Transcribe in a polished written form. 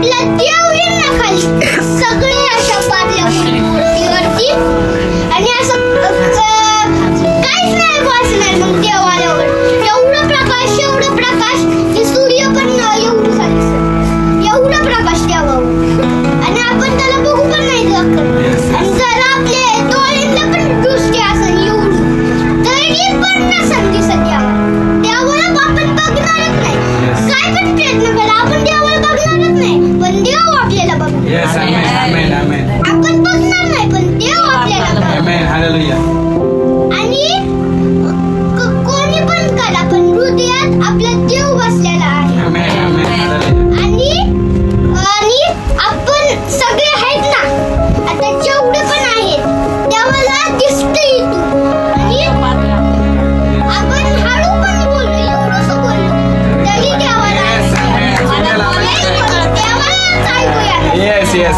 आपला देव येईल ना खाली सगळे अशा पारल्या मूर्तीवरती आणि असं काहीच नाही वाचणार मग देव आल्यावर एवढं प्रकाश की सूर्य पण एवढं झालं एवढा प्रकाश देवावर आणि आपण त्याला बघू पण नाही शकत आणि जर आपले डोळ्यांना पण दृष्टी असेल एवढी तरी पण नसेल दिसत देवाला आपण बघणारच नाही काय पण प्रयत्न करा आपण देवाला बघणारच नाही पण देव आपल्याला बघणार आपण बघणार नाही पण देव आपल्याला बघणार आणि कोणी पण करा पण हृदयात आपला देव बसलेला आहे आणि आपण सगळे आहेत ना आता जेवढे पण आहेत देवाला दिसतं इथून आणि आपण हळू पण बोललो एवढंसं बोललो तरी देवाला ऐकूया